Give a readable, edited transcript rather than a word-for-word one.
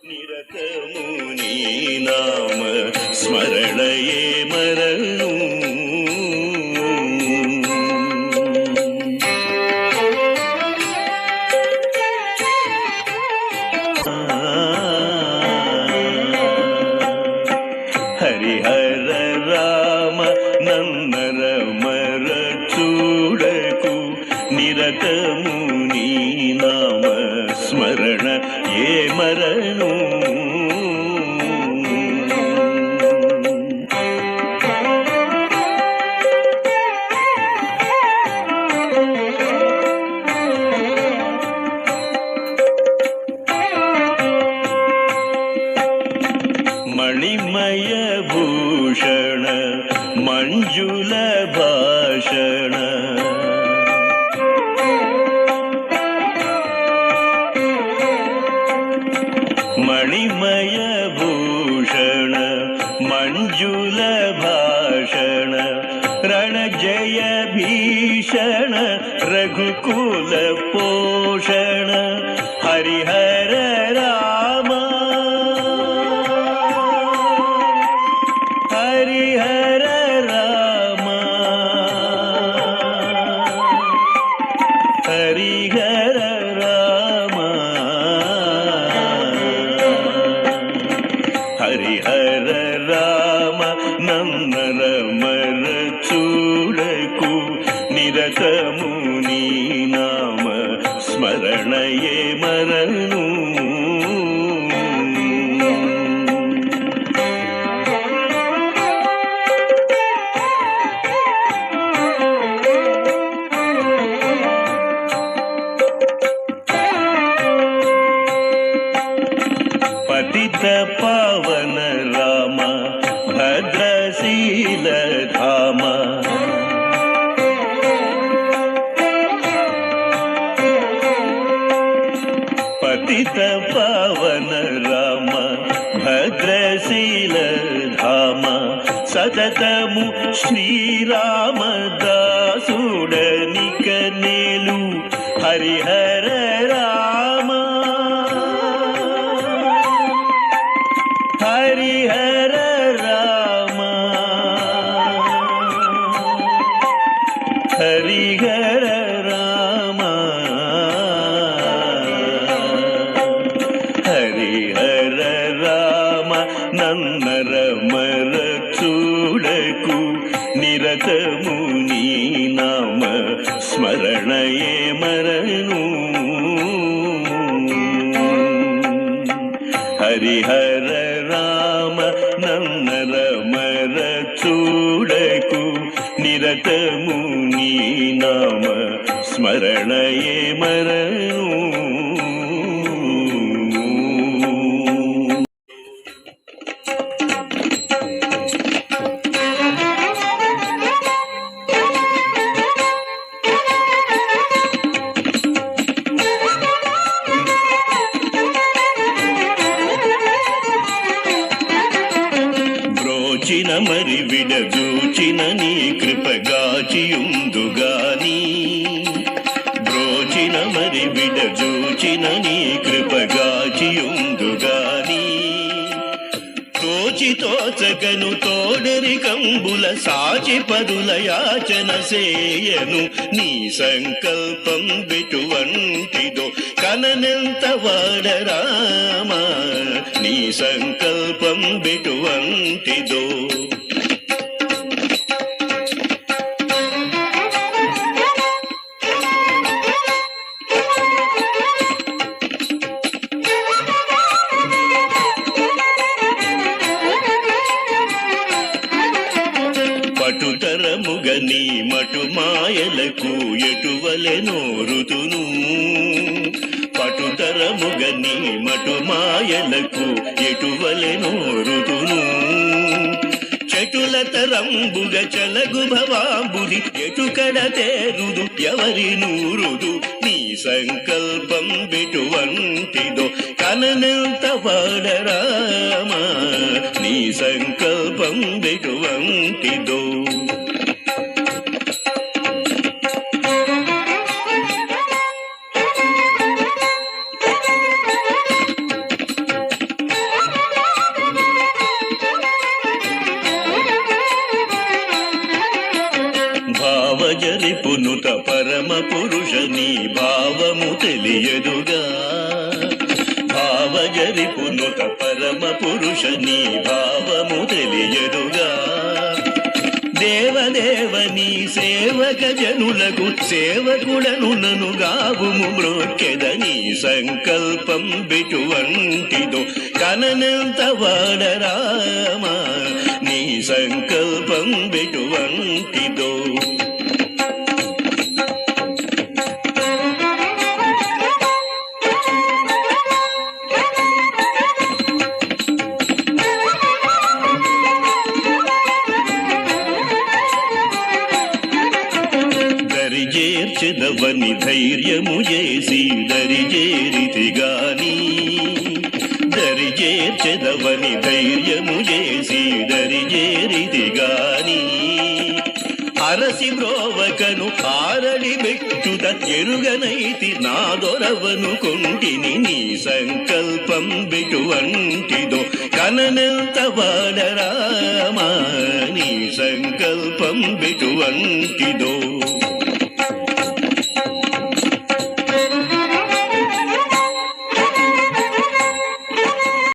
నిరతము నీ నామ స్మరణయే మరణు హరిహర రామ నన్నర మర చూడకు నిరతము నీ నామ స్మరణ ఏ మరణు మణిమయ భూషణ మంజుల భాషణ మణిమయ భూషణ మంజుల భాషణ రణ జయ భీషణ రఘుకుల పోషణ హరిహర రామ హరిహర రామ హరిహర రామ హరిహర రామ నన్నర మర చూడకు నిరతము నీ నామ స్మరణయే మరణు పతిత పావన రామ భద్రశీల ధామ పతిత పావన రామ భద్రశీల ధామ సతతము శ్రీరామదాసుడనిక నేలు హరిహర రామ హరిహర రామ హరిహర రామ హరిహర రామ నన్నర మర చూడకు నిరతము నీ నామ స్మరణయే మరణు హరిహర రామ నన్నర మర చూడకు నిరతము నీ నామ స్మరణయే మరణు బ్రోచిన మరి విడజూచిన నీ కృపగాచియుందుగాని బ్రోచిన మరి విడజూచిన నీ కృపగాచియుందుగాని తోచి తోచగను తోడరి కంబుల సాచి పదుల యాచన సేయను నీ సంకల్పం బిటువంటిదో కననెంత వాడరామ నీ సంకల్పం బిటువంటిదో పటుతరముగ నీ మటు మాయలకు ఎటువలె నోరుతును పటుతరముగ నీ మటు మాయలకు ఎటువలె నోరుతును చటుల తరంబుగ చలగు భవాంబుది ఎటుకడ తేరుదు ఎవరి నూరుదు నీ సంకల్పం బిటువంటిదో కననెంత వాడరామ నీ సంకల్పం బిటువంటిదో భావము తెలియదుగా భావజరిపునుత పరమ పురుష నీ భావము తెలియదుగా దేవదేవని సేవక జనులకు సేవకుడను నను గావుము మ్రోక్కెదని సంకల్పం బిటువంటిదో కననంత వాడరామా నీ సంకల్పం బిటువంటిదో దరిజేర్చెదవని ధైర్యము చేసి దరిజేరితిగాని దరిజేర్చెదవని ధైర్యము చేసి దరిజేరితిగాని అరసి బ్రోవకను ఆరడి మెట్టుట ఎరుగనైతి నా దొరవను కొంటిని నీ సంకల్పం బిటువంటిదో కననంత వాడరామా నీ సంకల్పం బిటువంటిదో